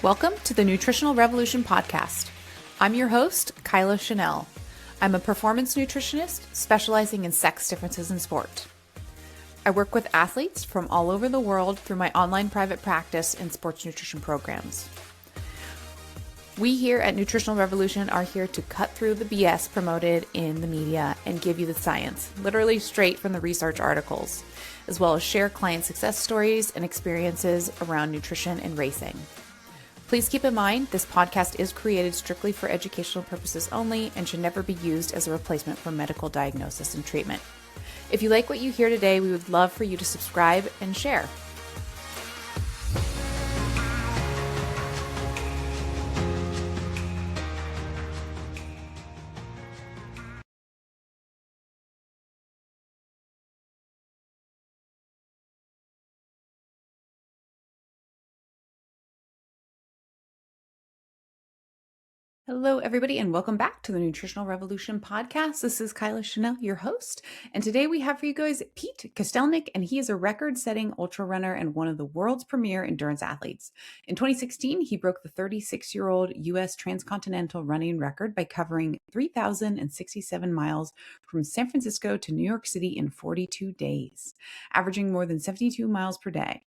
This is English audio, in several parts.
Welcome to the Nutritional Revolution podcast. I'm your host, Kyla Chanel. I'm a performance nutritionist specializing in sex differences in sport. I work with athletes from all over the world through my online private practice and sports nutrition programs. We here at Nutritional Revolution are here to cut through the BS promoted in the media and give you the science, literally straight from the research articles, as well as share client success stories and experiences around nutrition and racing. Please keep in mind, this podcast is created strictly for educational purposes only and should never be used as a replacement for medical diagnosis and treatment. If you like what you hear today, we would love for you to subscribe and share. Hello, everybody, and welcome back to the Nutritional Revolution podcast. This is Kyla Chanel, your host, and today we have for you guys Pete Kostelnick, and he is a record-setting ultra runner and one of the world's premier endurance athletes. In 2016, he broke the 36-year-old U.S. transcontinental running record by covering 3,067 miles from San Francisco to New York City in 42 days, averaging more than 72 miles per day.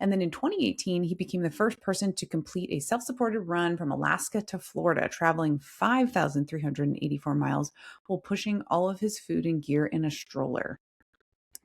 And then in 2018, he became the first person to complete a self-supported run from Alaska to Florida, traveling 5,384 miles while pushing all of his food and gear in a stroller.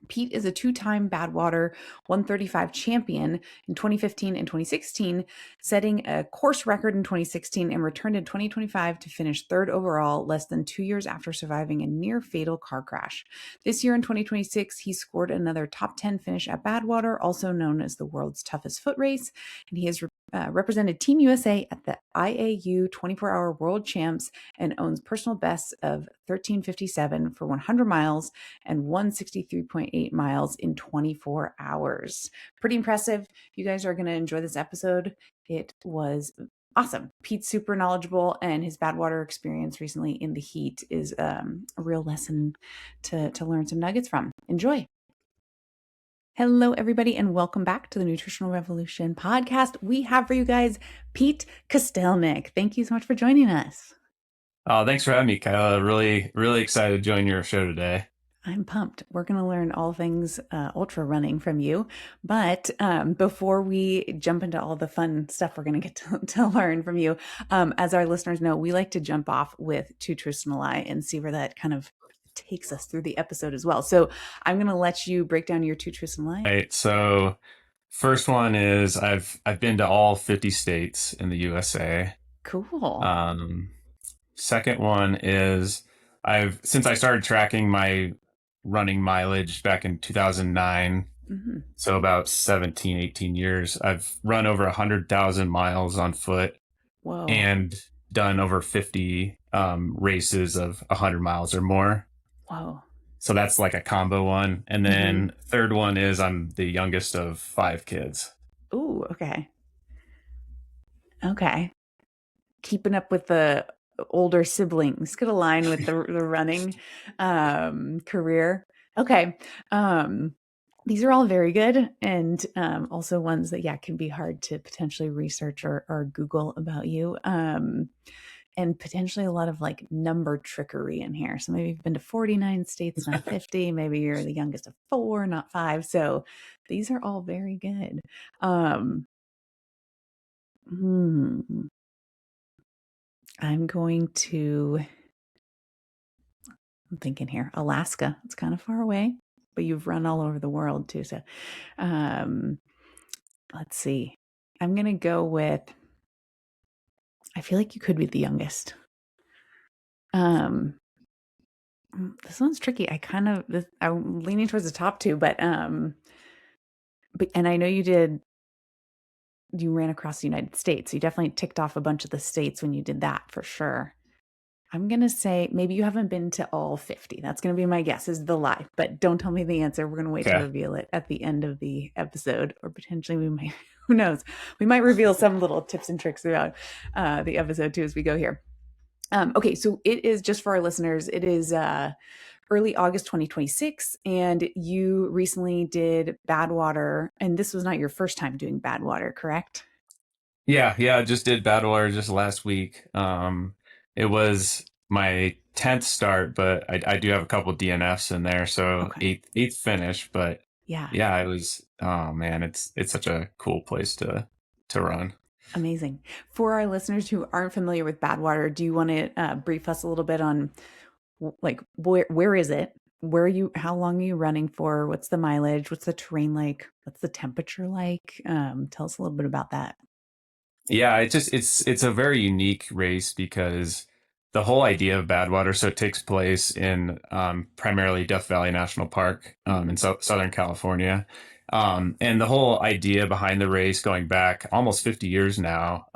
Pete is a two-time Badwater 135 champion in 2015 and 2016, setting a course record in 2016 and returned in 2025 to finish third overall, less than 2 years after surviving a near-fatal car crash. This year in 2026, he scored another top 10 finish at Badwater, also known as the world's toughest foot race, and he has represented Team USA at the IAU 24-hour World Champs and owns personal bests of 13:57 for 100 miles and 163.8 miles in 24 hours. Pretty impressive. You guys are going to enjoy this episode. It was awesome. Pete's super knowledgeable, and his Badwater experience recently in the heat is a real lesson to learn some nuggets from. Enjoy. Hello, everybody, and welcome back to the Nutritional Revolution podcast. We have for you guys Pete Kostelnick. Thank you so much for joining us. Thanks for having me, Kyla. Really excited to join your show today. I'm pumped. We're going to learn all things ultra running from you. But before we jump into all the fun stuff we're going to get to learn from you, as our listeners know, we like to jump off with two truths and a lie and see where that kind of takes us through the episode as well. So I'm going to let you break down your two truths and a lie. Right. So first one is I've been to all 50 states in the USA. Cool. Second one is since I started tracking my running mileage back in 2009, so about 17, 18 years, I've run over 100,000 miles on foot. Whoa. And done over 50 races of 100 miles or more. Whoa. So that's like a combo one. And then third one is I'm the youngest of 5 kids. Ooh, okay. Okay. Keeping up with the older siblings could align with the running career. Okay. These are all very good, and also ones that, can be hard to potentially research or Google about you. And potentially a lot of like number trickery in here. So maybe you've been to 49 states, not 50. Maybe you're the youngest of 4, not 5. So these are all very good. I'm thinking here, Alaska. It's kind of far away, but you've run all over the world too. So let's see. I'm going to go with, I feel like you could be the youngest. This one's tricky. I'm leaning towards the top two, but and I know you ran across the United States. So you definitely ticked off a bunch of the states when you did that for sure. I'm going to say maybe you haven't been to all 50. That's going to be my guess, is the lie, but don't tell me the answer. We're going to wait to reveal it at the end of the episode, or potentially we might, who knows? We might reveal some little tips and tricks about the episode too as we go here. Okay, so it is, just for our listeners, it is early August 2026, and you recently did Badwater, and this was not your first time doing Badwater, correct? Yeah, I just did Badwater just last week. It was my 10th start, but I do have a couple DNFs in there, so Okay. eighth finish. But Yeah. yeah, it was. Oh man, it's such a cool place to run. Amazing. For our listeners who aren't familiar with Badwater, do you want to brief us a little bit on like where is it? Where are you? How long are you running for? What's the mileage? What's the terrain like? What's the temperature like? Tell us a little bit about that. Yeah, it's a very unique race because the whole idea of Badwater, so it takes place in primarily Death Valley National Park in Mm, Southern California. And the whole idea behind the race going back almost 50 years now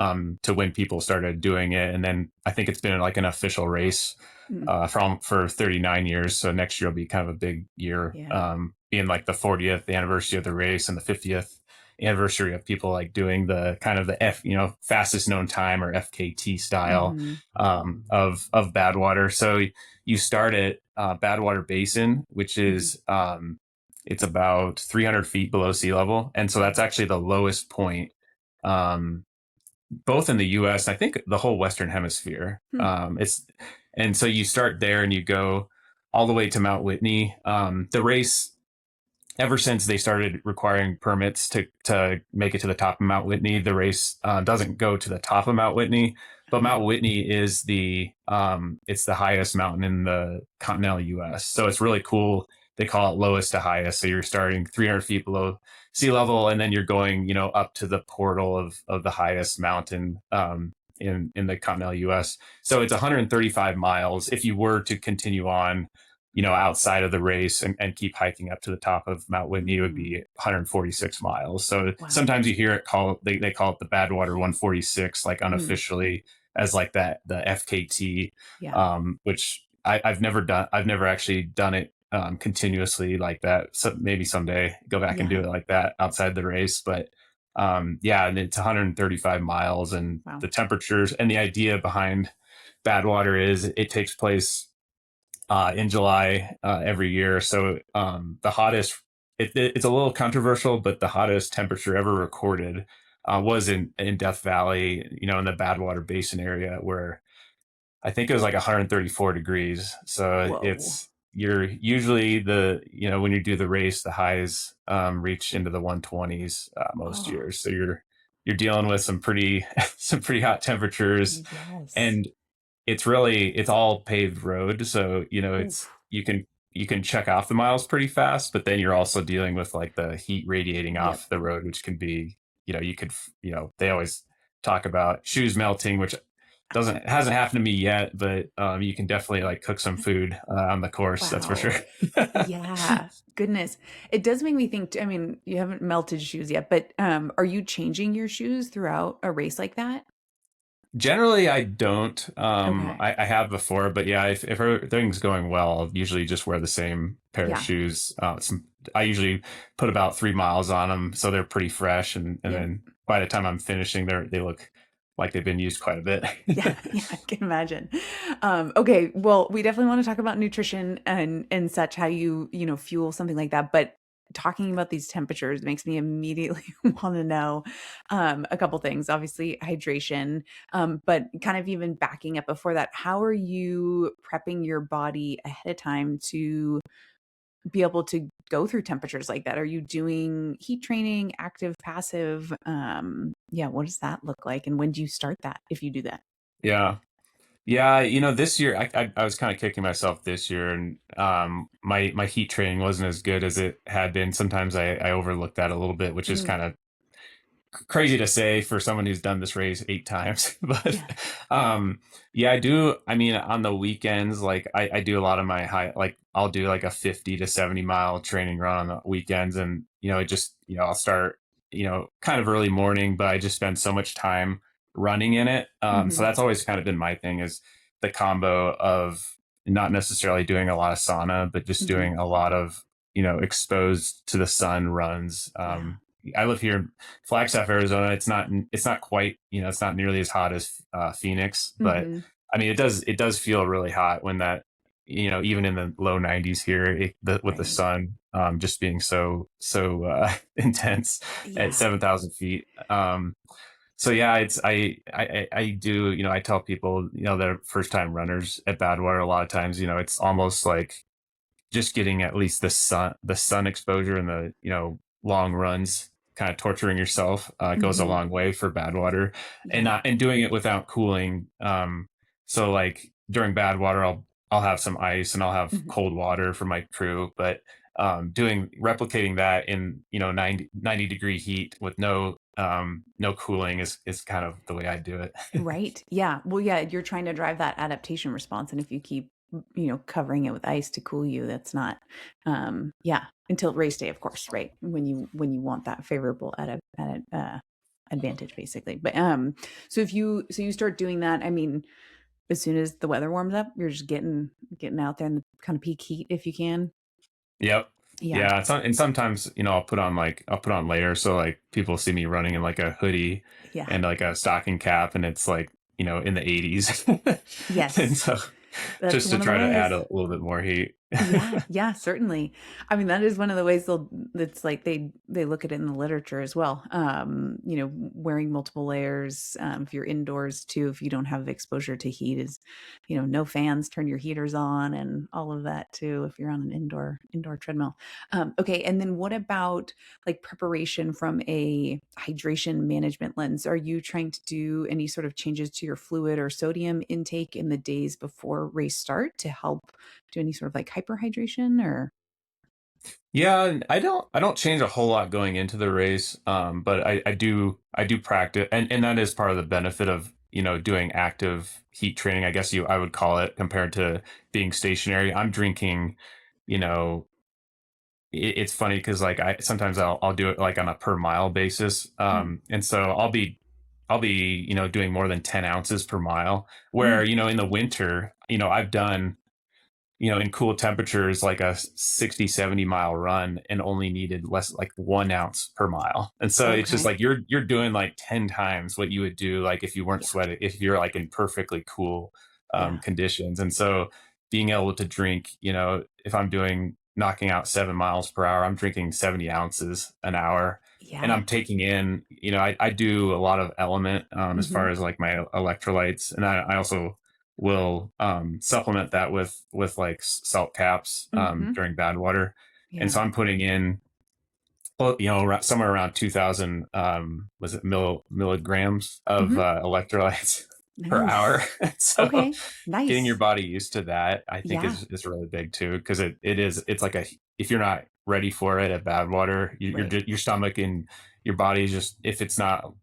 to when people started doing it. And then I think it's been like an official race mm, for 39 years. So next year will be kind of a big year, yeah. being like the 40th anniversary of the race and the 50th anniversary of people like doing the kind of the fastest known time or FKT style Mm-hmm. of Badwater. So you start at Badwater Basin, which Mm-hmm. is it's about 300 feet below sea level, and so that's actually the lowest point, um, both in the U.S. I think the whole Western Hemisphere. Hmm. It's and so you start there and you go all the way to Mount Whitney. The race, ever since they started requiring permits to make it to the top of Mount Whitney, the race doesn't go to the top of Mount Whitney, but Okay. Mount Whitney is it's the highest mountain in the continental U.S. So it's really cool. They call it lowest to highest. So you're starting 300 feet below sea level, and then you're going up to the portal of the highest mountain in the continental U.S. So it's 135 miles. If you were to continue on outside of the race and keep hiking up to the top of Mount Whitney, it would Mm, be 146 miles. So wow. sometimes you hear it they call it the Badwater 146, like Mm, unofficially as like that, the FKT, yeah. which I've never done. I've never actually done it continuously like that. So maybe someday go back and do Yeah. it like that outside the race. But yeah, and it's 135 miles, and Wow. the temperatures and the idea behind Badwater is it takes place in July every year. So the hottest, it's a little controversial, but the hottest temperature ever recorded was in Death Valley, in the Badwater Basin area, where I think it was like 134 degrees. So Whoa. you're usually when you do the race, the highs reach into the 120s most Oh, years. So you're dealing with some pretty some pretty hot temperatures, yes. and it's all paved road, so it's Oof. you can check off the miles pretty fast, but then you're also dealing with like the heat radiating Yep. off the road, which can be, you could, they always talk about shoes melting, which doesn't hasn't happened to me yet, but you can definitely like cook some food on the course, that's for sure. Wow. Yeah. Goodness. It does make me think, I mean, you haven't melted shoes yet, but are you changing your shoes throughout a race like that? Generally, I don't. Okay. I have before, but yeah, if everything's going well, I'll usually just wear the same pair of Yeah. shoes. I usually put about 3 miles on them, so they're pretty fresh, and Yep. then by the time I'm finishing, they look like they've been used quite a bit. Yeah, yeah, I can imagine. Okay, well, we definitely want to talk about nutrition and such, how you fuel something like that. But talking about these temperatures makes me immediately want to know a couple things. Obviously, hydration, but kind of even backing up before that, how are you prepping your body ahead of time to be able to go through temperatures like that? Are you doing heat training, active, passive? Yeah, what does that look like? And when do you start that if you do that? Yeah. Yeah, this year I was kind of kicking myself this year, and my heat training wasn't as good as it had been. Sometimes I overlooked that a little bit, which is Mm, kind of crazy to say for someone who's done this race 8 times. But yeah. um yeah, I do. I mean, on the weekends, like I do a lot of my high, like I'll do like a 50 to 70 mile training run on the weekends, and it just, I'll start kind of early morning, but I just spend so much time running in it. So Mhm. that's always kind of been my thing, is the combo of not necessarily doing a lot of sauna, but just Mhm. doing a lot of exposed to the sun runs. Yeah. I live here in Flagstaff, Arizona. It's not quite, it's not nearly as hot as Phoenix, but Mhm. I mean, it does feel really hot when that, even in the low 90s here, with the Right. sun just being so intense at Yeah. 7,000 feet. so yeah, it's I do, I tell people, that are first time runners at Badwater a lot of times, it's almost like just getting at least the sun exposure and the long runs, kind of torturing yourself, goes a Hmm. long way for Badwater, and Yeah. not and doing it without cooling. So like during Badwater, I'll have some ice and I'll have Hmm. cold water for my crew, but doing replicating that in 90-degree heat with no cooling is kind of the way I do it. Right. Yeah. Well, yeah, you're trying to drive that adaptation response. And if you keep, covering it with ice to cool you, that's not, yeah, until race day, of course, right? When you want that favorable advantage, basically. But, so you start doing that. I mean, as soon as the weather warms up, you're just getting out there in the kind of peak heat if you can. Yep. Yeah. Yeah. And sometimes, I'll put on layers. So like people see me running in like a hoodie Yeah. and like a stocking cap, and it's like, in the 80s. And Yes. so That's just to one of the try to add ways. a little bit more heat. Yeah, yeah, certainly. I mean, that is one of the ways it's like they look at it in the literature as well. Wearing multiple layers, if you're indoors too, if you don't have exposure to heat is, no fans, turn your heaters on and all of that too, if you're on an indoor treadmill. Okay. And then what about like preparation from a hydration management lens? Are you trying to do any sort of changes to your fluid or sodium intake in the days before race start to help do any sort of like hyperhydration or? Yeah, and I don't change a whole lot going into the race, but I do practice, and that is part of the benefit of doing active heat training, I guess I would call it, compared to being stationary. I'm drinking, you know, it's funny because like I sometimes I'll do it like on a per mile basis, Mm, and so I'll be doing more than 10 ounces per mile. Where mm, in the winter, I've done in cool temperatures, like a 60, 70 mile run and only needed less like 1 ounce per mile. And so it's just okay. like you're doing like 10 times what you would do like if you weren't Yeah. sweating, if you're like in perfectly cool Yeah. conditions. And so being able to drink, if I'm doing knocking out 7 miles per hour, I'm drinking 70 ounces an hour. And Yeah. I'm taking in, I do a lot of element as Hmm. far as like my electrolytes. And I also will supplement that with like salt caps Hmm. during Badwater, and Yeah. so I'm putting in well, somewhere around 2,000 was it milligrams of Hmm. electrolytes per hour. Nice. So Okay. getting your Nice. body used to that, I think Yeah. is really big too, because it's like a if you're not ready for it at Badwater, Right. your stomach and your body is just if it's not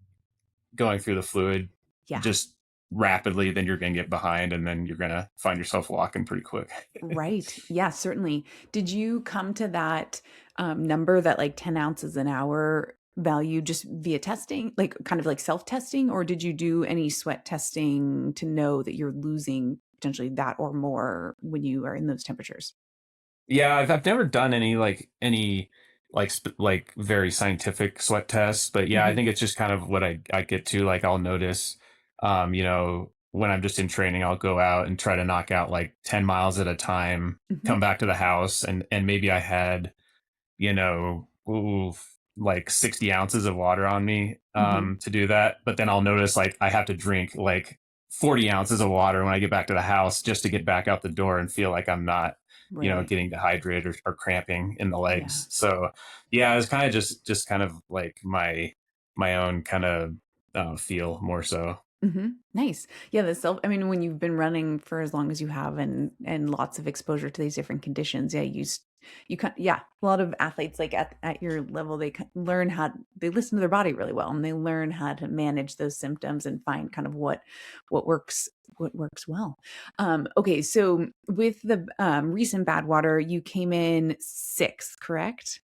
going through the fluid Yeah. just rapidly, then you're going to get behind and then you're going to find yourself walking pretty quick. Right. Yeah, certainly. Did you come to that number, that like 10 ounces an hour value, just via testing, like kind of like self testing, or did you do any sweat testing to know that you're losing potentially that or more when you are in those temperatures? Yeah, I've never done any like very scientific sweat tests, but yeah, I Hmm. think it's just kind of what I get to. Like I'll notice, when I'm just in training, I'll go out and try to knock out like 10 miles at a time, Hmm. come back to the house, and maybe I had ooh, like 60 ounces of water on me Hmm. to do that. But then I'll notice like I have to drink like 40 ounces of water when I get back to the house just to get back out the door and feel like I'm not, Right. getting dehydrated or cramping in the Yeah. legs. So yeah, it's kind of just kind of like my own kind of feel more so. Nice. Yeah, the self, I mean, when you've been running for as long as you have and lots of exposure to these different conditions, yeah, yeah, a lot of athletes like at your level, learn they listen to their body really well and they learn how to manage those symptoms and find kind of what works what works well. Okay, so with the recent Badwater, you came in sixth, correct?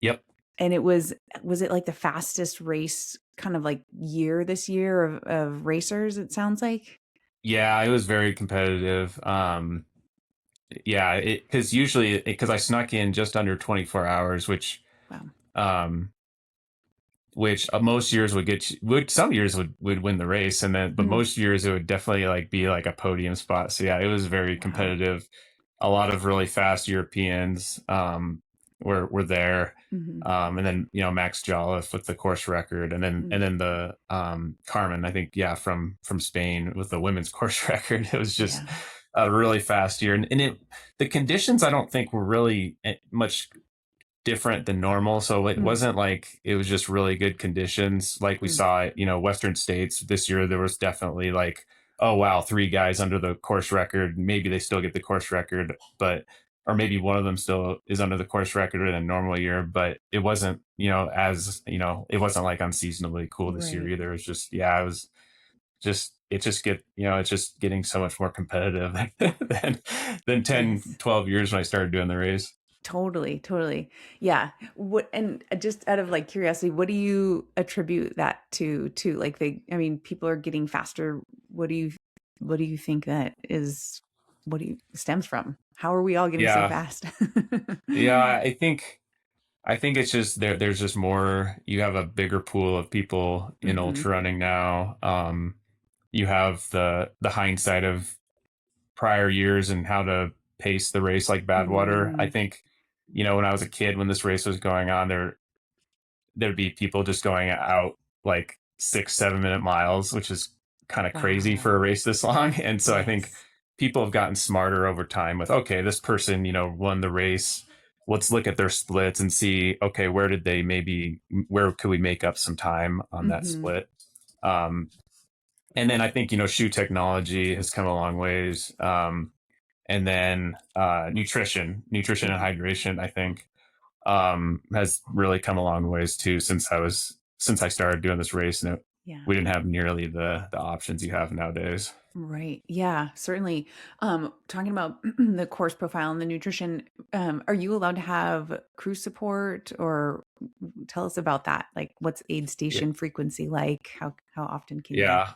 Yep. And was it like the fastest race kind of like year this year of racers, it sounds like? Yeah, it was very competitive. Yeah, because usually because I snuck in just under 24 hours, Wow. um, most years would some years would win the race, and then but Mhm. most years it would definitely like be like a podium spot. So yeah, it was very Wow. competitive. A lot of really fast Europeans. were there. Hmm. And then, Max Jolliffe with the course record, and then the Carmen, I think, yeah, from Spain with the women's course record. It was just Yeah. a really fast year, and the conditions I don't think were really much different than normal. So it Mm. wasn't like it was just really good conditions like we Mm. saw it, Western States this year. There was definitely like, oh wow, three guys under the course record. Maybe they still get the course record, but or maybe one of them still is under the course record in a normal year, but it wasn't, it wasn't like unseasonably cool this year Right. either. It was just, yeah, it was just, it's just getting so much more competitive than Yes. 10, 12 years when I started doing the race. Totally, totally. Yeah. What, and just out of like curiosity, what do you attribute that to? Like I mean, people are getting faster. What do you think that is, what do you stems from? How are we all getting so Yeah. fast? Yeah, I think it's just there's just more. You have a bigger pool of people in Hmm. ultra running now. You have the hindsight of prior years and how to pace the race like Badwater. I Mm. think, when I was a kid, when this race was going on, there'd be people just going out like 6, 7 minute miles, which is kind of crazy for a Wow. race this long. And so I think Yes. people have gotten smarter over time with, okay, this person, won the race. Let's look at their splits and see, okay, where could we make up some time on that Hmm. split? Um, and then I think, shoe technology has come a long ways. And then nutrition and Hmm. hydration, I think, has really come a long ways too since I started doing this race, and Yeah. we didn't have nearly the options you have nowadays. Right. Yeah, certainly. Talking about the course profile and the nutrition, are you allowed to have crew support, or tell us about that? Like what's aid Yeah, station frequency like? How often can you yeah,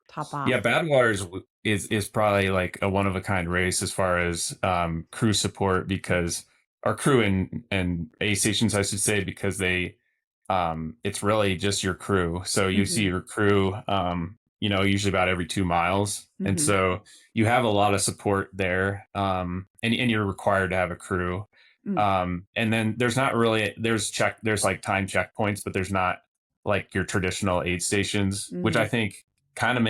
top yeah. off? Badwater is probably like a one of a kind race as far as crew support, because our crew and aid stations, I should say, because it's really just your crew. So you see Hmm. your crew, usually about every 2 miles. And Hmm. so you have a lot of support there. And you're required to have a crew. Mm. And then there's not really, there's like time checkpoints, but there's not like your traditional aid stations, which I Mm. think kind of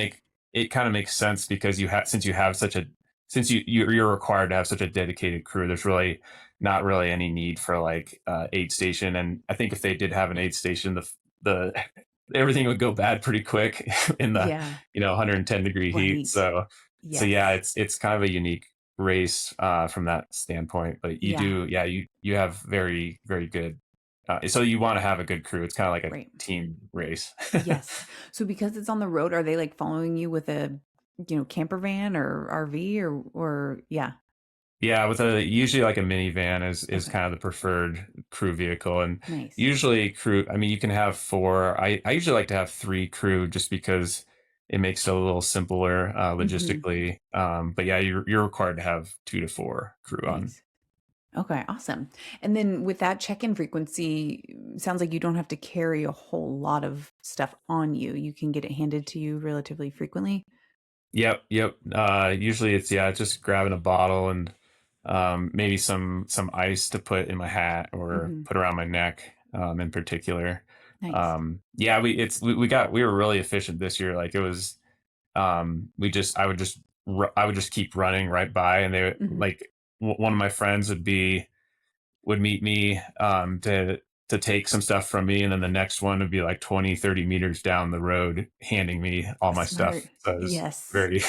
makes sense, because since you have such a, since you're required to have such a dedicated crew, there's really not really any need for like aid station. And I think if they did have an aid station, the everything would go bad pretty quick in the Yeah. 110-degree heat. Right. So yeah, Yes. it's kind of a unique race from that standpoint. But you Yeah. do, yeah, you have very very good. So you want to have a good crew. It's kind of like a Right. team race. Yes. So because it's on the road, are they like following you with a, camper van or RV, or yeah. Yeah, with a usually like a minivan is Okay. kind of the preferred crew vehicle, and Nice. usually crew. I mean, you can have four. I usually like to have three crew just because it makes it a little simpler Hmm. logistically. But yeah, you're required to have 2 to 4 crew on. Nice. Okay, awesome. And then with that check-in frequency, sounds like you don't have to carry a whole lot of stuff on you. You can get it handed to you relatively frequently. Yep, yep. Usually it's just grabbing a bottle and maybe some ice to put in my hat or Hmm. put around my neck in particular. Nice. Yeah, we were really efficient this year. Like it was, we just I would just keep running right by, and they Hmm. like one of my friends would meet me to take some stuff from me, and then the next one would be like 20, 30 meters down the road handing me all my Smart. stuff. So it was Yes. very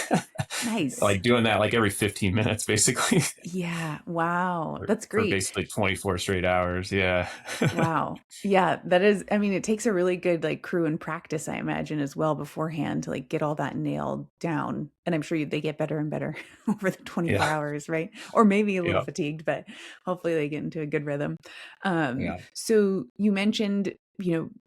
Nice. like doing that like every 15 minutes basically Yeah. Wow. for, That's for great. basically 24 straight hours. Yeah. Wow. Yeah, that is, I mean, it takes a really good like crew and practice, I imagine, as well beforehand to like get all that nailed down. And I'm sure they get better and better over the 24 Yeah. hours, right? Or maybe a little Yeah. fatigued, but hopefully they get into a good rhythm. Yeah. So you mentioned,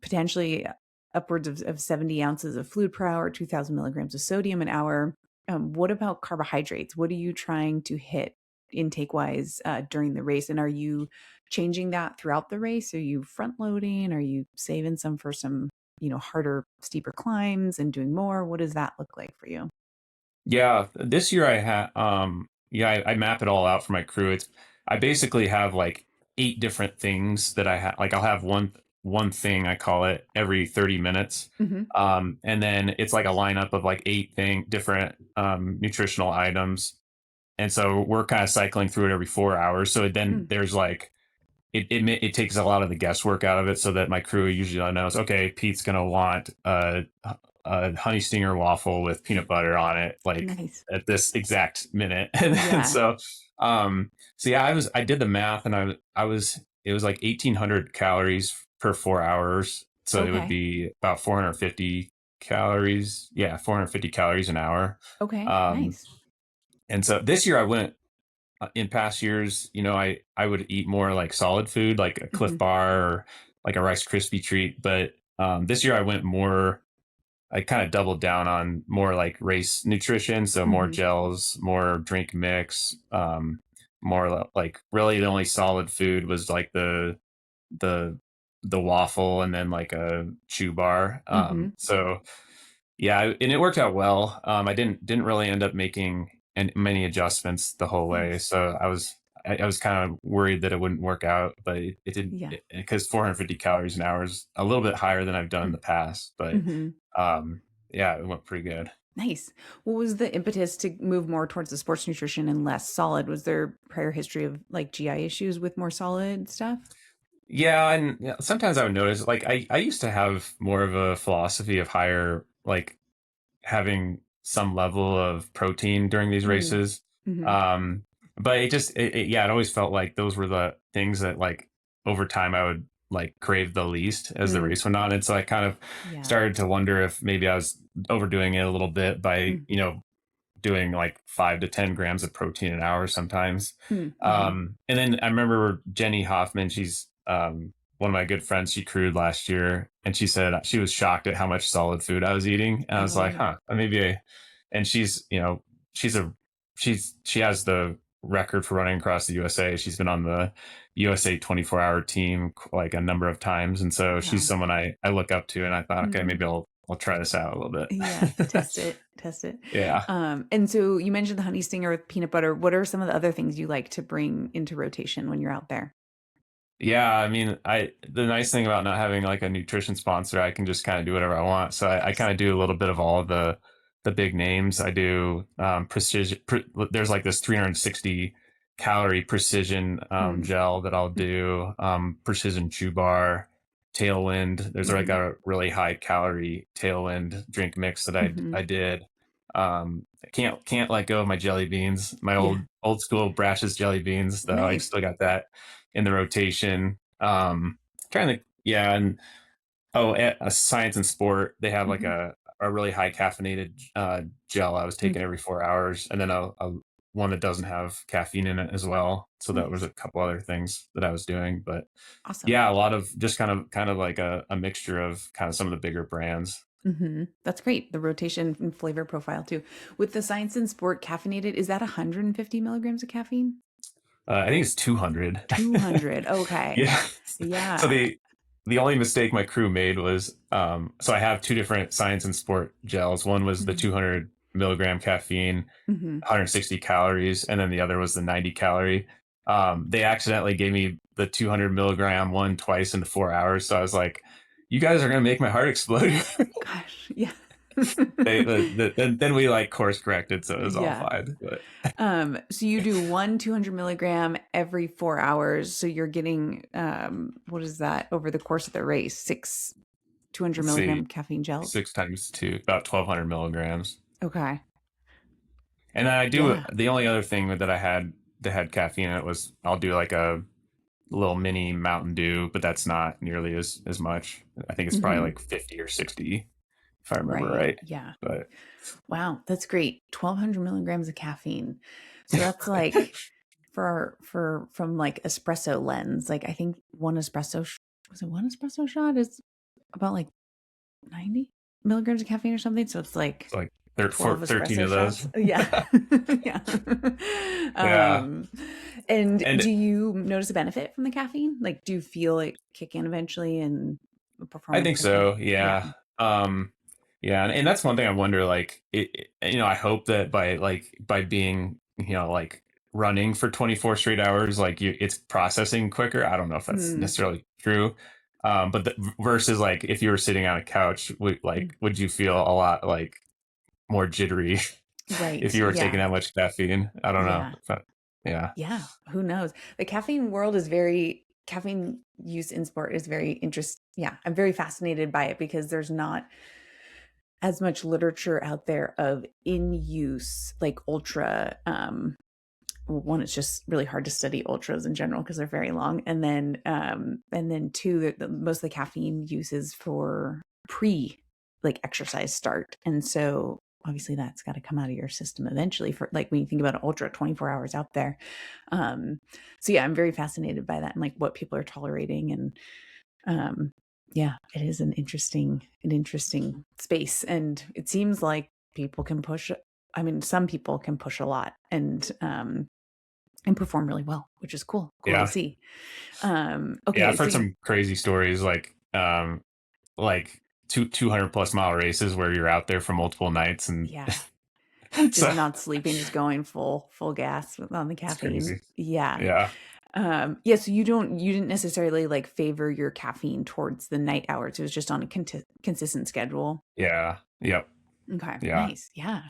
potentially upwards of 70 ounces of fluid per hour, 2000 milligrams of sodium an hour. What about carbohydrates? What are you trying to hit intake wise during the race? And are you changing that throughout the race? Are you front loading? Are you saving some for some, harder, steeper climbs and doing more? What does that look like for you? Yeah. This year I had, I map it all out for my crew. I basically have like 8 different things that I have. Like I'll have one thing, I call it, every 30 minutes. Hmm. And then it's like a lineup of like 8 different nutritional items. And so we're kind of cycling through it every 4 hours. So then Mm. there's like it takes a lot of the guesswork out of it, so that my crew usually knows, okay, Pete's gonna want a honey stinger waffle with peanut butter on it, like Nice. at this exact minute. And then Yeah. so yeah, I did the math, and I was it was like 1,800 calories per 4 hours, so it would Okay. be about 450 calories. Yeah, 450 calories an hour. Okay. Um, Nice. and so this year I went in past years, I would eat more like solid food, like a Cliff Hmm. Bar or like a Rice Krispie treat. But this year I went more. I kind of doubled down on more like race nutrition, so more Hmm. gels, more drink mix, more like really the only solid food was like the the waffle and then like a chew bar. Hmm. So yeah, and it worked out well. I didn't really end up making many adjustments the whole way, Nice. so I was kind of worried that it wouldn't work out, but it didn't, Yeah. because 450 calories an hour is a little bit higher than I've done in the past, but Mm-hmm. yeah, it went pretty good. Nice. What was the impetus to move more towards the sports nutrition and less solid? Was there prior history of like GI issues with more solid stuff? Yeah, and yeah, sometimes I would notice, like I used to have more of a philosophy of higher, like having some level of protein during these Mm. races. Hmm. Um, but yeah, it always felt like those were the things that like over time I would like crave the least as the Mm. race went on. And so I kind of Yeah. started to wonder if maybe I was overdoing it a little bit by, Mm. doing like 5 to 10 grams of protein an hour sometimes. Mm-hmm. And then I remember Jenny Hoffman, she's one of my good friends. She crewed last year, and she said she was shocked at how much solid food I was eating. And I was like, Oh. huh, and she's a, she has the record for running across the USA. She's been on the USA 24-hour team like a number of times. And so she's Wow. someone I look up to. And I thought, okay, Hmm. maybe I'll try this out a little Yeah. bit. Test it. Test it. Yeah. And so you mentioned the honey stinger with peanut butter. What are some of the other things you like to bring into rotation when you're out there? Yeah, I mean, I the nice thing about not having like a nutrition sponsor, I can just kind of do whatever I want. So I Nice. kind of do a little bit of all of the big names. I do precision. There's like this 360 calorie precision Mm. gel that I'll do. Precision chew bar, Tailwind. There's like Mm-hmm. a really high calorie Tailwind drink mix that Mm-hmm. I did. I can't let go of my jelly beans, my Yeah. old school Brash's jelly beans, though. I Nice. still got that in the rotation. Trying to, yeah, and at a Science and Sport, they have like Mm-hmm. a really high caffeinated gel I was taking every 4 hours, and then a one that doesn't have caffeine in it as well. So that was Nice. a couple other things that I was doing, but Awesome. yeah, a lot of just kind of like a mixture of kind of some of the bigger brands. Hmm. That's great. The rotation and flavor profile too. With the Science and Sport caffeinated, is that 150 milligrams of caffeine? I think it's 200. 200. Okay. Yeah. So Yeah. the only mistake my crew made was, so I have two different Science and Sport gels. One was the Hmm. 200 milligram caffeine, Hmm. 160 calories, and then the other was the 90 calorie. They accidentally gave me the 200 milligram one twice in 4 hours, so I was like, "You guys are gonna make my heart explode." Gosh. Yeah. Then we like course corrected, so it was all Yeah. fine. But So you do one 200 milligram every 4 hours. So you're getting, what is that over the course of the race? Six 200 let's see, milligram caffeine gels. 6 times 2, about 1,200 milligrams. Okay. And then I do Yeah. the only other thing that I had that had caffeine in it was I'll do like a little mini Mountain Dew, but that's not nearly as much. I think it's probably Hmm. like 50 or 60 if I remember Right. right. Yeah. But Wow. That's great. 1,200 milligrams of caffeine. So that's like from like espresso lens, like I think one espresso, was it one espresso shot is about like 90 milligrams of caffeine or something. So it's like it's like 12 13 espresso of those. shots. Yeah. Yeah. Yeah. Um, and And do you notice a benefit from the caffeine? Like, do you feel it kick in eventually and the I performance think pick up? so. Yeah. Yeah. Yeah, and that's one thing I wonder, like I hope that by being, like running for 24 straight hours, like it's processing quicker. I don't know if that's Mm, necessarily true. But versus like if you were sitting on a couch, mm. would you feel a lot like more jittery if Right. you were taking Yeah. that much caffeine? I don't know. Yeah. Yeah. Yeah. Who knows? The caffeine world is very caffeine use in sport is very interest. Yeah. I'm very fascinated by it because there's not as much literature out there of in use like ultra well, one, it's just really hard to study ultras in general because they're very long, and then two, most of the caffeine uses for pre like exercise start, and so obviously that's got to come out of your system eventually. For like when you think about an ultra, 24 hours out there. Um, so yeah, I'm very fascinated by that and like what people are tolerating, and um, yeah, it is an interesting space, and it seems like people can push. I mean, some people can push a lot, and perform really well, which is cool. Cool to Yeah. see. Yeah. Okay, I've so heard some crazy stories like 200 plus mile races where you're out there for multiple nights. And yeah, just so not sleeping, just going full gas on the it's caffeine. crazy. Yeah. Yeah. Yeah, so you didn't necessarily like favor your caffeine towards the night hours. It was just on a consistent schedule. Yeah. Yep. Okay, Yeah. nice. Yeah.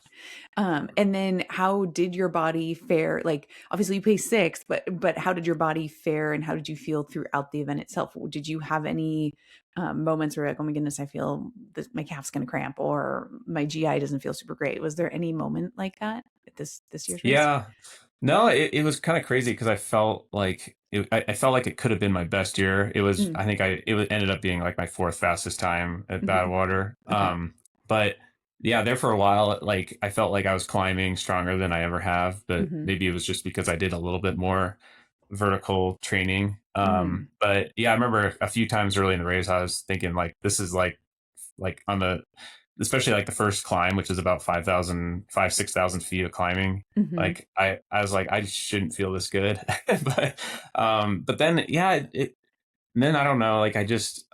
And then how did your body fare? Like, obviously you pay six, but how did your body fare and how did you feel throughout the event itself? Did you have any moments where like, oh my goodness, I feel this, my calf's going to cramp or my GI doesn't feel super great? Was there any moment like that at this year's race? Yeah. No, it was kind of crazy because I felt like I felt like it could have been my best year. It was, Mm, I think ended up being like my fourth fastest time at hmm. Badwater. Okay. But yeah, there for a while, like I felt like I was climbing stronger than I ever have, but Hmm. maybe it was just because I did a little bit more vertical training. Mm, But yeah, I remember a few times early in the race, I was thinking like, this is like on the especially like the first climb, which is about 6,000 feet of climbing. hmm. Like I was like, I shouldn't feel this good. But then, yeah, and then I don't know, like I just,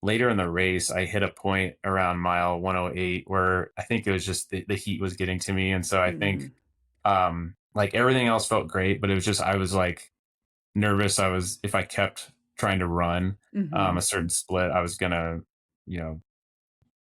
later in the race, I hit a point around mile 108 where I think it was just the heat was getting to me. And so I think, Mm, like everything else felt great, but it was just, I was like nervous. If I kept trying to run, hmm. a certain split, I was gonna, you know,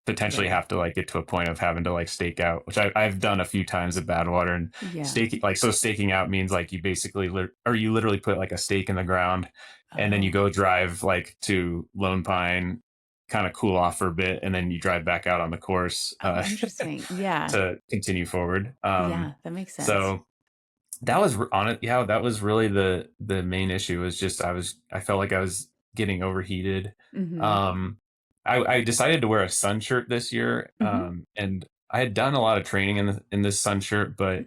potentially Right. have to like get to a point of having to like stake out, which I've done a few times at Badwater. And Yeah. staking, like, so staking out means like you basically or you literally put like a stake in the ground and then you Oh. go drive like to Lone Pine, kind of cool off for a bit, and then you drive back out on the course Oh, interesting. Yeah. to continue forward. Yeah, that makes sense. So that was on it. Yeah, that was really the main issue. Was just I felt like I was getting overheated. Hmm. Um, I decided to wear a sun shirt this year, Hmm. and I had done a lot of training in this sun shirt, but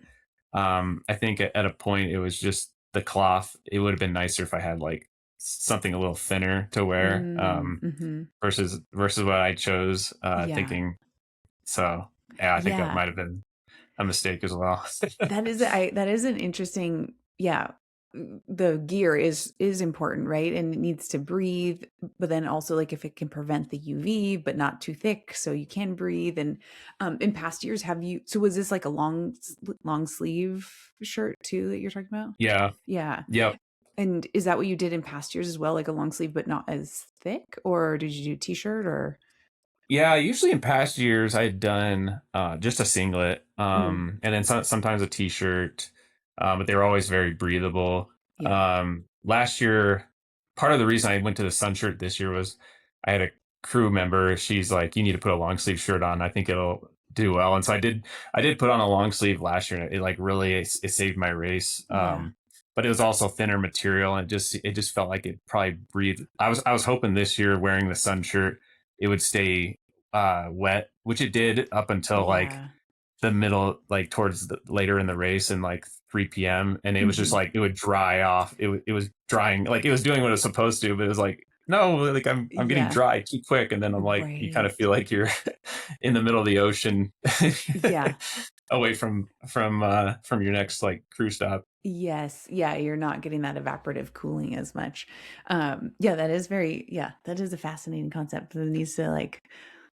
I think at a point it was just the cloth. It would have been nicer if I had like something a little thinner to wear, Mm, hmm. versus what I chose, Yeah. thinking. So yeah, I think that Yeah. might have been a mistake as well. That is an interesting, yeah. The gear is important, right? And it needs to breathe, but then also like if it can prevent the UV, but not too thick, so you can breathe. And in past years, have you? So was this like a long sleeve shirt too that you're talking about? Yeah. Yeah. Yep. And is that what you did in past years as well, like a long sleeve, but not as thick, or did you do t-shirt or? Yeah, usually in past years I had done just a singlet, Mm, and then sometimes a t-shirt, but they were always very breathable. yeah. Last year, part of the reason I went to the sun shirt this year was I had a crew member. She's like, "You need to put a long sleeve shirt on. I think it'll do well." And so I did. I did put on a long sleeve last year, and it like really it saved my race. Yeah. But it was also thinner material, and it just felt like it probably breathed. I was hoping this year wearing the sun shirt it would stay wet, which it did up until like Yeah. the middle, like towards later in the race and like 3 p.m. And it was just Mhm. like it would dry off. It was drying, like it was doing what it was supposed to, but it was like, no, like I'm getting Yeah. dry too quick. And then I'm like, you kind of Right. feel like you're in the middle of the ocean, Yeah. away from your next like crew stop. Yes. Yeah, you're not getting that evaporative cooling as much. Yeah, that is very yeah, that is a fascinating concept. It needs to like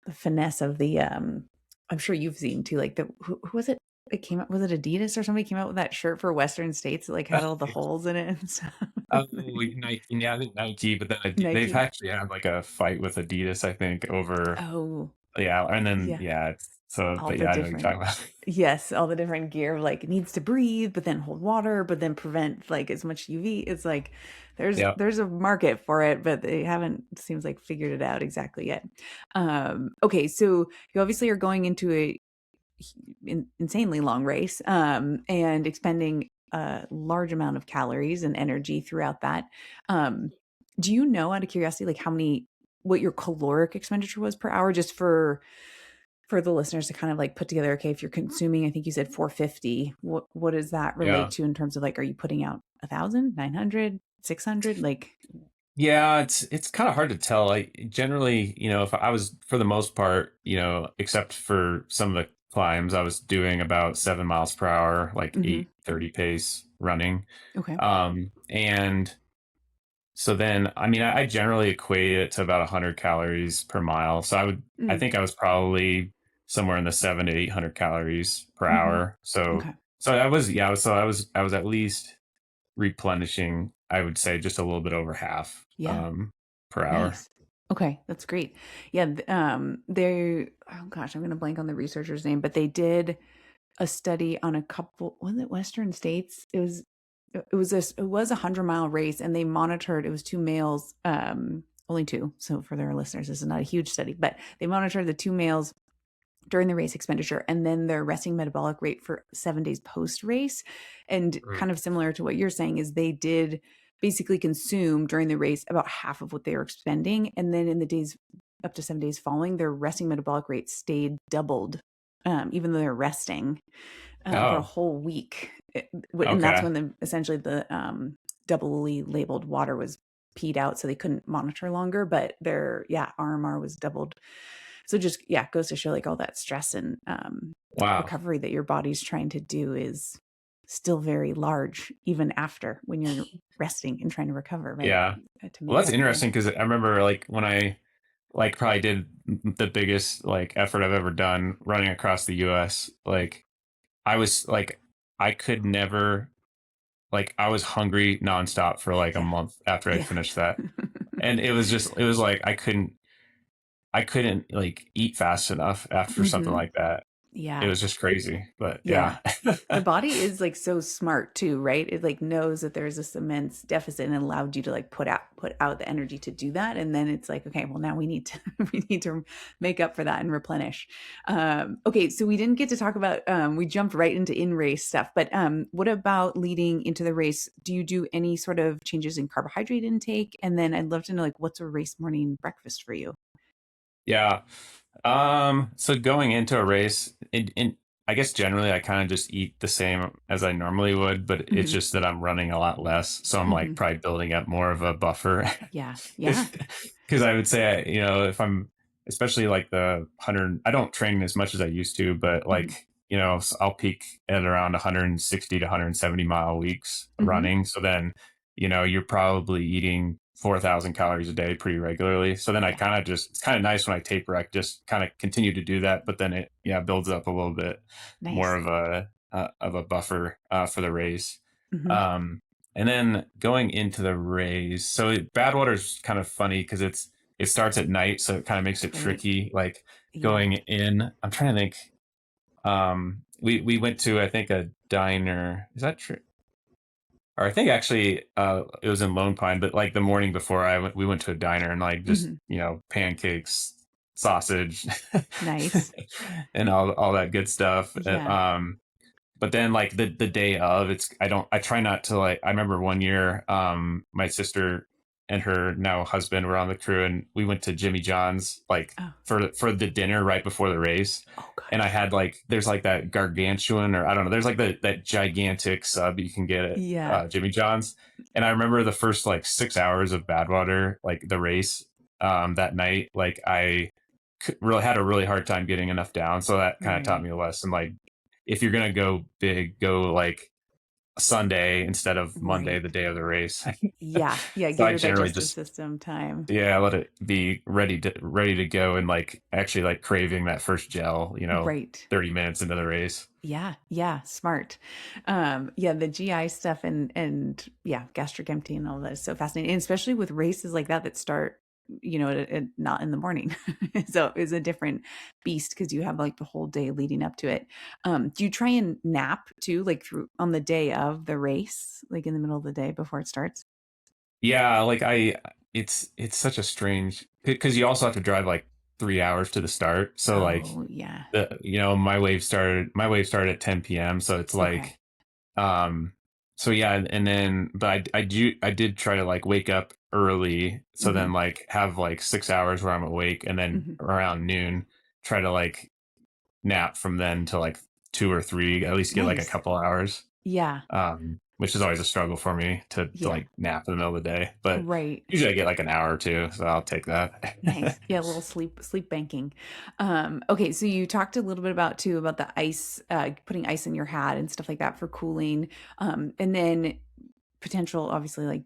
the finesse of the I'm sure you've seen too, like the who was it? it came out, was it Adidas or somebody came out with that shirt for Western states that like had all the holes in it and stuff? Oh, Nike, yeah, I think Nike, but then they've Nike. actually had like a fight with Adidas, I think, over Oh, yeah, and then yeah. yeah, it's so, All but the yeah, I know what you're different, talking about. yes, all the different gear, like it needs to breathe, but then hold water, but then prevent like as much UV. It's like Yeah, there's a market for it, but they haven't, seems like, figured it out exactly yet. Okay, so you obviously are going into a insanely long race, and expending a large amount of calories and energy throughout that. Um, do you know, out of curiosity, like how many, what your caloric expenditure was per hour, just for the listeners to kind of like put together? Okay, if you're consuming, I think you said 450, what does that relate yeah. to in terms of like, are you putting out 1,000, 900, 600? Like, Yeah, it's kind of hard to tell. Like generally, if I was for the most part, except for some of the climbs, I was doing about 7 miles per hour, like mm-hmm. 8:30 pace running. Okay. And so then, I mean, I generally equate it to about 100 calories per mile. So I Mm, think I was probably somewhere in the 700 to 800 calories per mm-hmm. hour. So, Okay. so I was, yeah, so I was at least replenishing, I would say just a little bit over half, Yeah. per hour. Nice. Okay, that's great. Yeah, they, oh gosh, I'm gonna blank on the researcher's name, but they did a study on a couple, was it Western states? It was a 100-mile race, and they monitored, it was two males, only two. So for their listeners, this is not a huge study, but they monitored the two males during the race expenditure and then their resting metabolic rate for 7 days post race. And Mm. kind of similar to what you're saying, is they did basically consume during the race about half of what they were expending. And then in the days up to 7 days following, their resting metabolic rate stayed doubled, even though they're resting, for a Oh, whole week. And that's okay. when essentially the doubly labeled water was peed out, so they couldn't monitor longer. But their, yeah, RMR was doubled. So just, yeah, goes to show like all that stress and Wow. recovery that your body's trying to do is still very large, even after, when you're resting and trying to recover, right? Yeah. To Well, make that's up for. interesting because I remember like when I like probably did the biggest like effort I've ever done running across the US, like I was like I could never like I was hungry nonstop for like a Yeah. month after I'd Yeah. finished that. And it was like I couldn't like eat fast enough after something hmm like that. It Yeah. was just crazy. But Yeah. yeah. The body is like so smart too, right? It like knows that there's this immense deficit and allowed you to like put out the energy to do that. And then it's like, okay, well now we need to we need to make up for that and replenish. Okay, so we didn't get to talk about, we jumped right into in race stuff, but what about leading into the race? Do you do any sort of changes in carbohydrate intake? And then I'd love to know, like, what's a race morning breakfast for you? Yeah. So going into a race, I guess generally I kind of just eat the same as I normally would, but it's hmm just that I'm running a lot less. So I'm like hmm probably building up more of a buffer. Yeah. Yeah. Because I would say, if I'm, especially like the 100, I don't train as much as I used to, but hmm like, I'll peak at around 160 to 170 mile weeks hmm running. So then, you're probably eating 4,000 calories a day pretty regularly. So then I Yeah. kind of just, it's kind of nice when I taper, I just kind of continue to do that. But then it, yeah, builds up a little bit more Nice. of a buffer for the race. hmm Um, and then going into the race, so Badwater is kind of funny because it starts at night, so it kind of makes it Right. tricky. Like Yeah. going in, I'm trying to think. We went to, I think, a diner. Is that true? Or I think actually it was in Lone Pine, but like the morning before we went to a diner and like just hmm pancakes, sausage, Nice. and all that good stuff. Yeah. But then like the day of, I try not to, like, I remember one year my sister and her now husband were on the crew, and we went to Jimmy John's like Oh. for the dinner right before the race. Oh And I gosh. had like, there's like that gargantuan, or I don't know, there's like that gigantic sub you can get at Yeah. Jimmy John's. And I remember the first like 6 hours of Badwater, like the race, that night, like I really had a really hard time getting enough down. So that kind of taught Right. me a lesson. Like, if you're gonna go big, go like Sunday instead of Monday, Right. the day of the race. Yeah. Yeah. So Give I your generally digestive just, system time. yeah, let it be ready to go, and like actually like craving that first gel, Right. 30 minutes into the race. Yeah, yeah, smart. Yeah, the GI stuff and yeah, gastric empty and all that is so fascinating, and especially with races like that that start, not in the morning. So it's a different beast because you have like the whole day leading up to it. Do you try and nap too, like through on the day of the race, like in the middle of the day before it starts? Yeah, like it's such a strange, because you also have to drive like 3 hours to the start. So like Oh, yeah. my wave started at 10 p.m. So it's Okay. like, um, so yeah, and then, but I did try to like wake up early. So then Hmm. like have like 6 hours where I'm awake, and then Hmm. around noon, try to like nap from then to like 2 or 3, at least get like a Nice. couple hours. Yeah. Which is always a struggle for me to Yeah. like nap in the middle of the day. But Right. usually I get like an hour or two, so I'll take that. Nice. Yeah, a little sleep banking. Okay, so you talked a little bit about too about the ice, putting ice in your hat and stuff like that for cooling. And then potential obviously like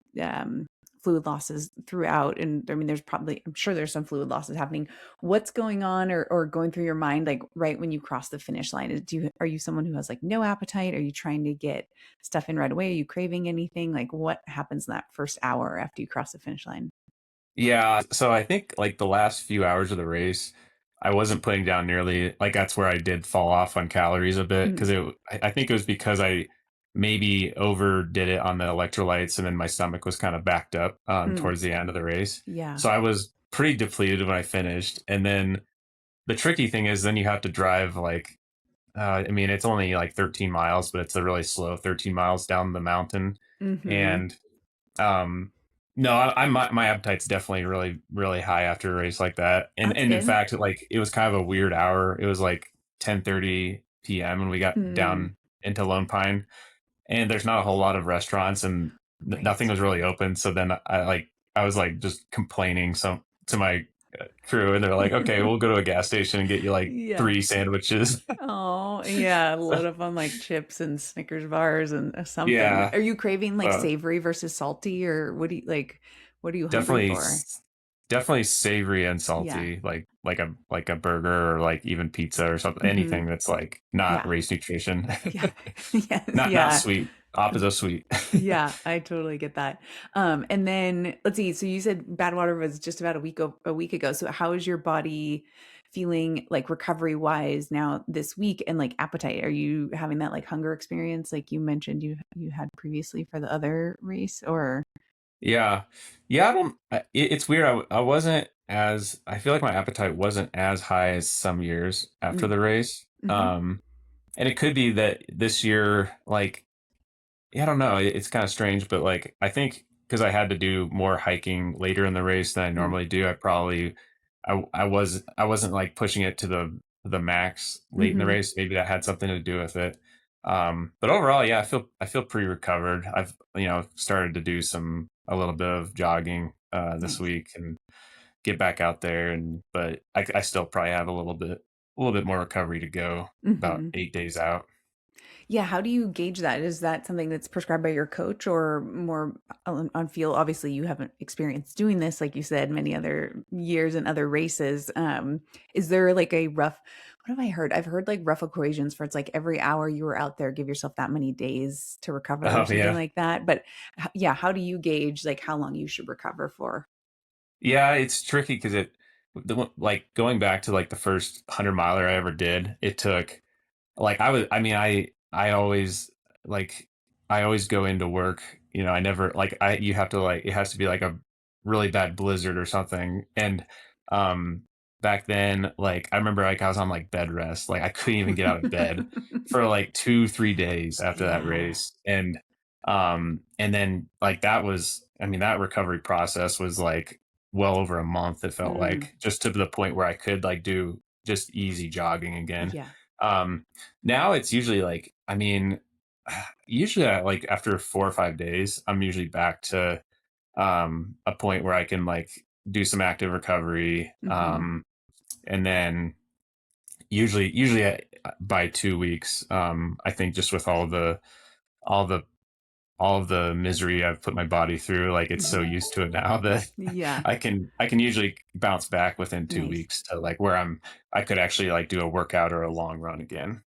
fluid losses throughout. And I mean there's probably I'm sure there's some fluid losses happening. What's going on or going through your mind like right when you cross the finish line? Are you someone who has like no appetite? Are you trying to get stuff in right away? Are you craving anything? Like what happens in that first hour after you cross the finish line? Yeah, so I think like the last few hours of the race, I wasn't putting down nearly, like that's where I did fall off on calories a bit, Mm, because I think it was because I maybe overdid it on the electrolytes, and then my stomach was kind of backed up mm, towards the end of the race. yeah. So I was pretty depleted when I finished. And then the tricky thing is then you have to drive like, I mean, it's only like 13 miles, but it's a really slow 13 miles down the mountain. Mhm. And um, no, my appetite's definitely really really high after a race like that. And That's and in good. fact, like it was kind of a weird hour. It was like 10:30 p.m. when we got Mm, down into Lone Pine, and there's not a whole lot of restaurants, and nothing right. was really open. So then I was like just complaining to my crew, and they're like, "Okay, we'll go to a gas station and get you like Yeah. 3 sandwiches." Oh, yeah, So, load up on, like, chips and Snickers bars and, something. yeah, Are you craving, like, so savory versus salty, or what are you hungry definitely for? definitely savory and Yeah. salty, like a burger, or like even pizza or something, anything Mhm. that's like not Yeah. race nutrition. Yeah. Yes, Not yeah. sweet, opposite of sweet. Yeah, I totally get that. And then let's see. So you said Badwater was just about a week ago. So how is your body feeling like recovery wise now this week and like appetite? Are you having that like hunger experience like you mentioned you had previously for the other race or Yeah. Yeah, I don't it's weird. I wasn't as I feel like my appetite wasn't as high as some years after mm, the race. hmm And it could be that this year, like, yeah, I don't know. It's kind of strange, but like I think because I had to do more hiking later in the race than I mm, normally do, I wasn't like pushing it to the max late in the hmm race. Maybe that had something to do with it. But overall, yeah, I feel pretty recovered. I've started to do a little bit of jogging this nice. week, and get back out there, and but I still probably have a little bit more recovery to go. About Hmm 8 days out. Yeah, how do you gauge that? Is that something that's prescribed by your coach or more on feel? Obviously, you haven't experienced doing this, like you said, many other years and other races. Is there like a rough, what have I heard? I've heard like rough equations for it's like every hour you were out there, give yourself that many days to recover or Oh something yeah. like that. But yeah, how do you gauge like how long you should recover for? Yeah, it's tricky because like going back to like the first 100 miler I ever did, it took, like, I mean, like I always go into work, I never like you have to, like, it has to be like a really bad blizzard or something. And um back then, like I remember, like I was on like bed rest, like I couldn't even get out of bed for like 2 3 days after that Yeah. race. And then like that was, I mean, that recovery process was like well over a month, it felt Mm, like, just to the point where I could like do just easy jogging again. yeah. um, Now it's usually like, I mean, usually like after 4 or 5 days, I'm usually back to a point where I can like do some active recovery. hmm And then usually by 2 weeks, I think just with all the all of the misery I've put my body through, like it's so Mhm. used to it now that Yeah. I can usually bounce back within two Nice. weeks to like where I could actually like do a workout or a long run again.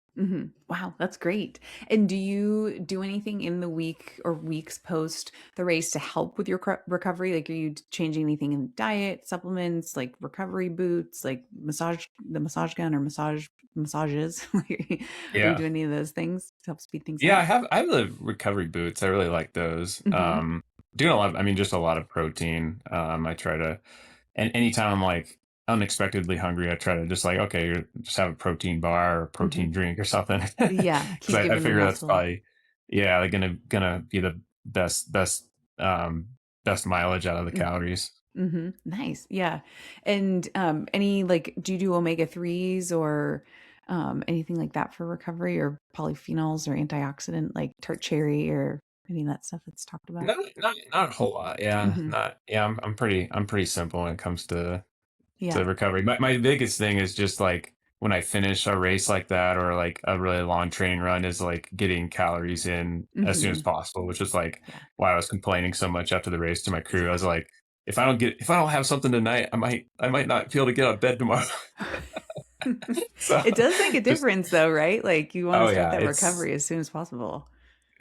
Wow, that's great. And do you do anything in the week or weeks post the race to help with your recovery? Like, are you changing anything in diet, supplements, like recovery boots, like the massage gun or massages? Are you Yeah. doing any of those things to help speed things Yeah, up? I have the recovery boots. I really like those. Hmm. Doing a lot of, I mean, just a lot of protein. I try to, and anytime I'm like unexpectedly hungry, I try to just like, okay, just have a protein bar or a Hmm. protein drink or something. Yeah, Because keep I giving the figure that's muscle. probably, yeah, like gonna be the um, best mileage out of the calories. Nice. Yeah. And any like do you do omega 3s or anything like that for recovery or polyphenols or antioxidant like tart cherry or any of that stuff that's talked about? Not a whole lot. Yeah, Hmm. not yeah. I'm pretty simple when it comes to Yeah. recovery. My biggest thing is just like when I finish a race like that or like a really long training run is like getting calories in as soon as Hmm. possible, which is like Yeah. why I was complaining so much after the race to my crew. I was like, if I don't have something tonight, I might not be able to get out of bed tomorrow. So It does make a just difference though, right? Like you want to oh start yeah, that it's recovery as soon as possible.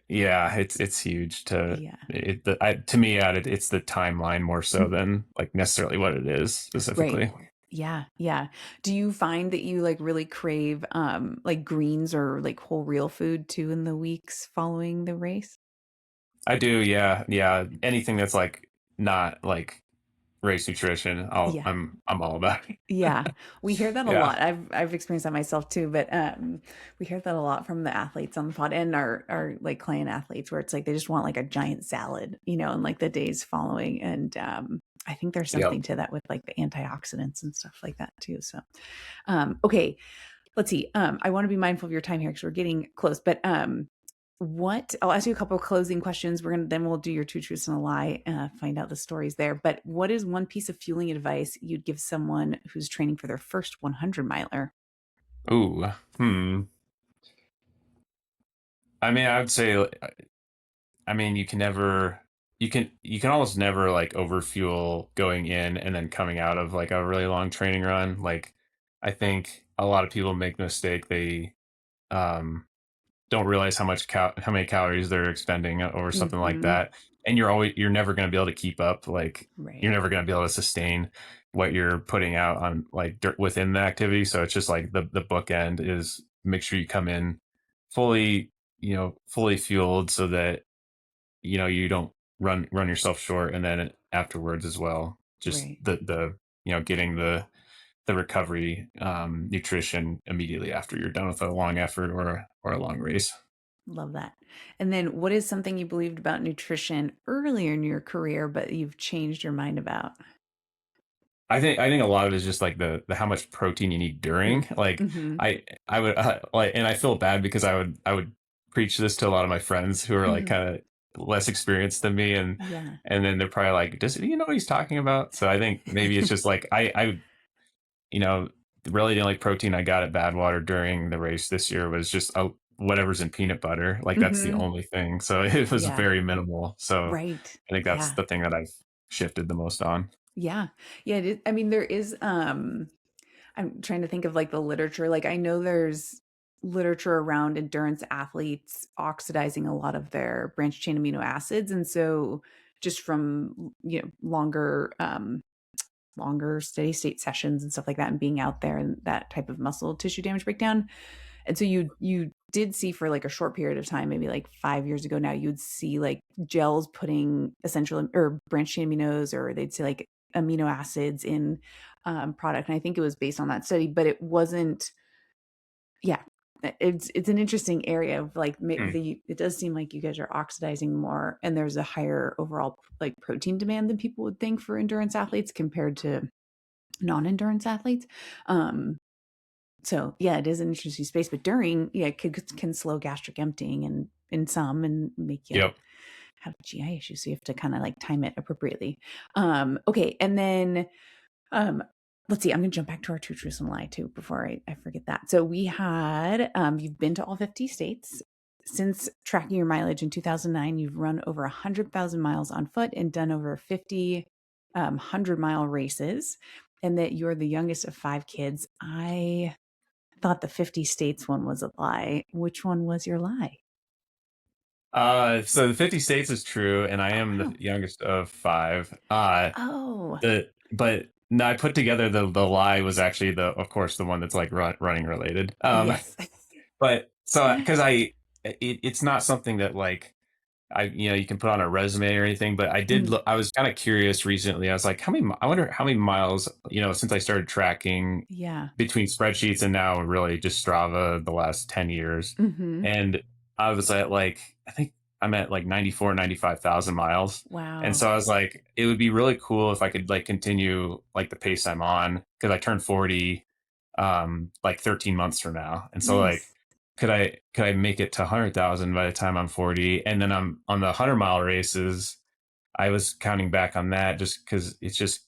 yeah, it's huge Yeah. to me it's the timeline more so Mhm. than like necessarily what it is Right. specifically. Yeah, yeah. Do you find that you like really crave like greens or like whole real food too in the weeks following the race? I do, yeah, yeah. Anything that's like not like race nutrition, Yeah. I'm all about it. Yeah. We hear that a Yeah. lot. I've experienced that myself too, but we hear that a lot from the athletes on the pod and our like client athletes where it's like they just want like a giant salad, and like the days following and I think there's Yep. something to that with like the antioxidants and stuff like that too. So, okay, let's see. I want to be mindful of your time here because we're getting close, but what I'll ask you a couple of closing questions. Then we'll do your two truths and a lie, find out the stories there. But what is one piece of fueling advice you'd give someone who's training for their first 100 miler? Ooh. Hmm. I mean, I would say, I mean, you can almost never like overfuel going in and then coming out of like a really long training run. Like, I think a lot of people make the mistake. They, um, don't realize how many calories they're expending or something like Hmm. that, and you're never going to be able to keep up. Like Right. you're never going to be able to sustain what you're putting out on like within the activity. So it's just like the bookend is make sure you come in fully, fully fueled so that you don't run yourself short, and then afterwards as well, just Right. the getting the recovery nutrition immediately after you're done with a long effort or a long race. Love that. And then what is something you believed about nutrition earlier in your career, but you've changed your mind about? I think a lot of it is just like the how much protein you need during. Like Mm-hmm. I would like, and I feel bad because I would preach this to a lot of my friends who are like Hmm. kind of less experienced than me, Yeah. and then they're probably like, does he know what he's talking about? So I think maybe it's just like I you know really the only protein I got at Badwater during the race this year was just whatever's in peanut butter. Like that's the Hmm. only thing. So it was Yeah. very minimal. So Right. I think that's Yeah. the thing that I've shifted the most on. Yeah. Yeah. I mean, there is, I'm trying to think of like the literature. Like I know there's literature around endurance athletes oxidizing a lot of their branched chain amino acids. And so just from, longer steady state sessions and stuff like that and being out there and that type of muscle tissue damage breakdown. And so you did see for like a short period of time, maybe like 5 years ago now, you'd see like gels putting essential or branched chain aminos, or they'd say like amino acids in product. And I think it was based on that study, but it wasn't. Yeah, it's an interesting area of like Hmm. it does seem like you guys are oxidizing more, and there's a higher overall like protein demand than people would think for endurance athletes compared to non-endurance athletes. Um, so yeah, it is an interesting space, but during, yeah, it can slow gastric emptying and in some and make you Yep. have GI issues. So you have to kind of like time it appropriately. Okay. And then, um, let's see, I'm going to jump back to our two truths and a lie too, before I forget that. So we had, you've been to all 50 states. since tracking your mileage in 2009, you've run over 100,000 miles on foot and done over 50 100-mile races, and that you're the youngest of 5 kids. I thought the 50 states one was a lie. Which one was your lie? So the 50 states is true, and I Oh, am wow. the youngest of 5. Oh, But no, I put together the lie was actually of course, the one that's like running related. yes. But so because it's not something that like you can put on a resume or anything, but I did Mm, look, I was kind of curious recently. I was like, I wonder how many miles, since I started tracking yeah. between spreadsheets and now really just Strava the last 10 years. Hmm. And I was at like, I think I'm at like 94, 95,000 miles. And Wow. so I was like, it would be really cool if I could like continue like the pace I'm on because I turned 40 like 13 months from now. And so like Nice. could I make it to 100,000 by the time I'm 40? And then I'm on the 100-mile races. I was counting back on that just because it's just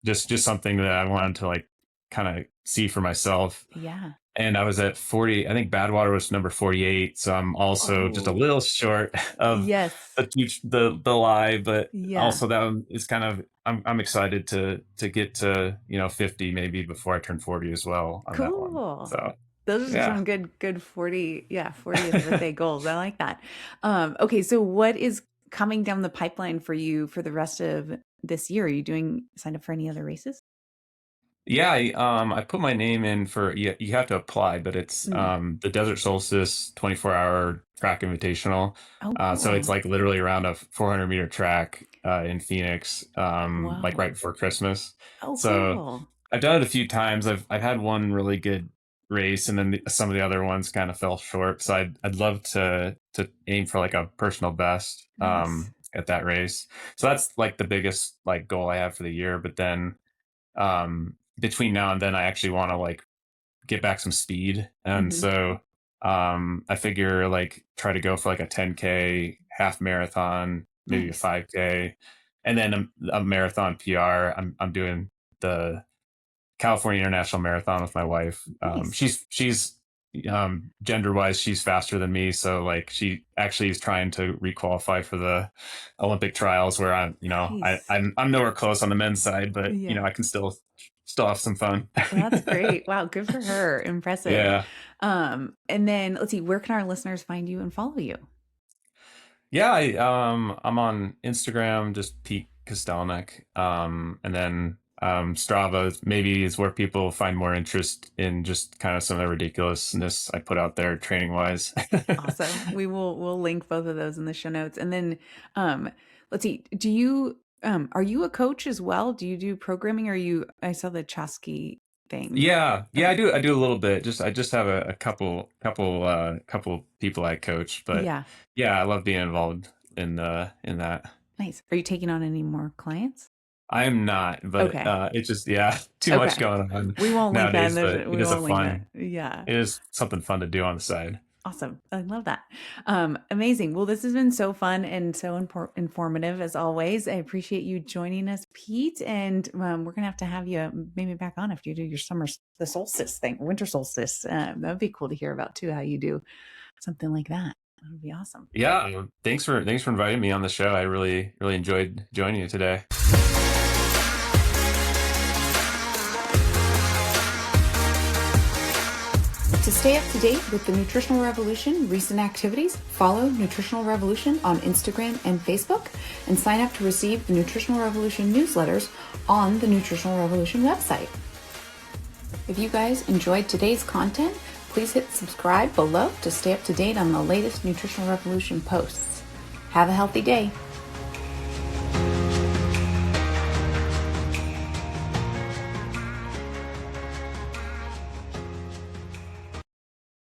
just something that I wanted to like kind of see for myself. Yeah. And I was at 40. I think Badwater was number 48, so I'm also just a Oh, little short of yes. the lie, but Yeah. also that is kind of I'm excited to get to 50 maybe before I turn 40 as well on that one. Cool. So Those are yeah. some good 40, yeah, 40th birthday goals. I like that. Okay, so what is coming down the pipeline for you for the rest of this year? Are you doing sign up for any other races? Yeah, I put my name in for you have to apply, but it's Mm. the Desert Solstice 24-hour track invitational. Oh, So it's cool. like literally around a 400-meter track in Phoenix, like Wow. right before Christmas. Oh, So cool. I've done it a few times. I've had one really good race, and then some of the other ones kind of fell short. So I'd love to aim for like a personal best Nice. at that race. So that's like the biggest like goal I have for the year. But then between now and then I actually want to like get back some speed, and Hmm. so I figure like try to go for like a 10K half marathon, maybe a Nice. 5K, and then a marathon PR. I'm doing the California International Marathon with my wife. Nice. She's gender wise, she's faster than me, so like she actually is trying to requalify for the Olympic trials. Where I'm, Nice. I'm nowhere close on the men's side, but Yeah. I can still have some fun. Well, that's great. Wow, good for her. Impressive. Yeah. And then let's see, where can our listeners find you and follow you? Yeah, I'm on Instagram, just Pete Kostelnick. And then Strava maybe is where people find more interest in just kind of some of the ridiculousness I put out there training wise. Awesome. We'll link both of those in the show notes. And then let's see, do you are you a coach as well? Do you do programming, or I saw the Chasky thing. Yeah, Okay. I do a little bit. I just have a couple people I coach, but Yeah. yeah, I love being involved in that. Nice. Are you taking on any more clients? I am not, but Okay. it's just yeah, too much Okay. going on We won't link that in nowadays. But the it we is a won't link that. fun, Yeah. it is something fun to do on the side. Awesome. I love that. Amazing. Well, this has been so fun and so informative as always. I appreciate you joining us, Pete. And we're going to have you maybe back on after you do your the solstice thing, winter solstice. That would be cool to hear about too, how you do something like that. That would be awesome. Yeah, thanks for inviting me on the show. I really enjoyed joining you today. To stay up to date with the Nutritional Revolution recent activities, follow Nutritional Revolution on Instagram and Facebook, and sign up to receive the Nutritional Revolution newsletters on the Nutritional Revolution website. If you guys enjoyed today's content, please hit subscribe below to stay up to date on the latest Nutritional Revolution posts. Have a healthy day.